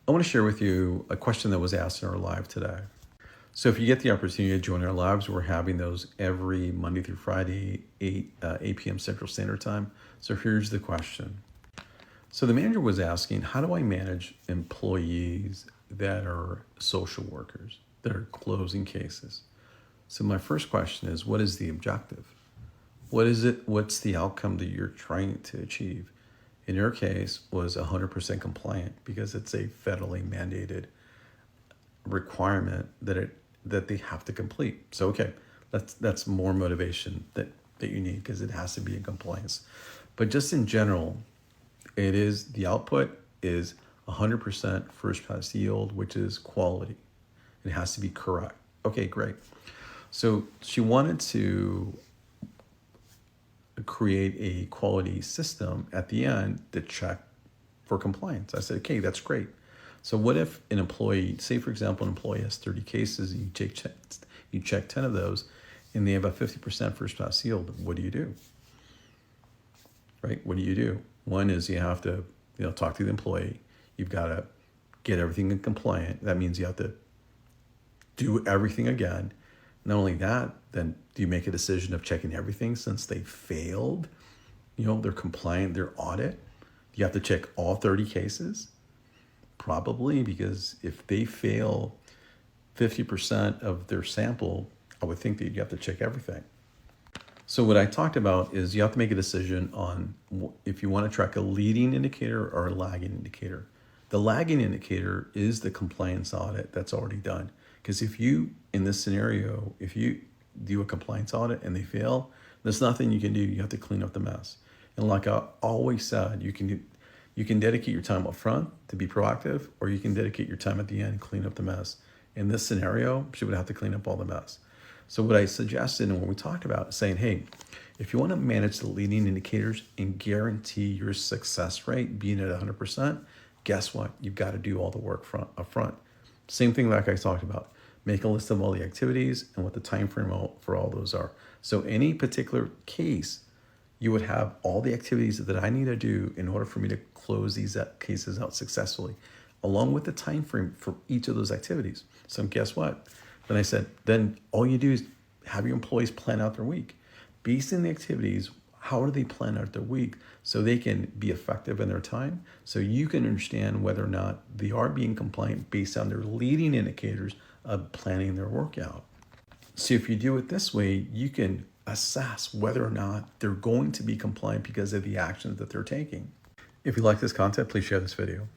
I want to share with you a question that was asked in our live today. So if you get the opportunity to join our lives, we're having those every Monday through Friday, 8 p.m. Central Standard Time. So here's the question. So the manager was asking, how do I manage employees that are social workers, that are closing cases? So my first question is, what is the objective? What is it? What's the outcome that you're trying to achieve? In your case, was 100% compliant because it's a federally mandated requirement that they have to complete. So okay, that's more motivation that you need because it has to be in compliance. But just in general, it is the output is 100% first pass yield, which is quality. It has to be correct. Okay, great. So she wanted to create a quality system at the end to check for compliance. I said, okay, that's great. So what if an employee, say for example, an employee has 30 cases, and you check 10 of those, and they have a 50% first pass yield? What do you do? Right? What do you do? One is you have to, talk to the employee. You've got to get everything in compliant. That means you have to do everything again. Not only that, then do you make a decision of checking everything since they failed, they're compliant, their audit? You have to check all 30 cases? Probably, because if they fail 50% of their sample, I would think that you have to check everything. So what I talked about is you have to make a decision on if you want to track a leading indicator or a lagging indicator. The lagging indicator is the compliance audit that's already done. Because if you, in this scenario, if you do a compliance audit and they fail, there's nothing you can do. You have to clean up the mess. And like I always said, you can dedicate your time up front to be proactive, or you can dedicate your time at the end and clean up the mess. In this scenario, she would have to clean up all the mess. So what I suggested and what we talked about is saying, hey, if you want to manage the leading indicators and guarantee your success rate being at 100%, guess what? You've got to do all the work up front. Same thing like I talked about. Make a list of all the activities and what the time frame for all those are. So any particular case, you would have all the activities that I need to do in order for me to close these cases out successfully, along with the time frame for each of those activities. So guess what? Then I said, then all you do is have your employees plan out their week. Based on the activities, how do they plan out their week so they can be effective in their time? So you can understand whether or not they are being compliant based on their leading indicators of planning their workout. So if you do it this way, you can assess whether or not they're going to be compliant because of the actions that they're taking. If you like this content, please share this video.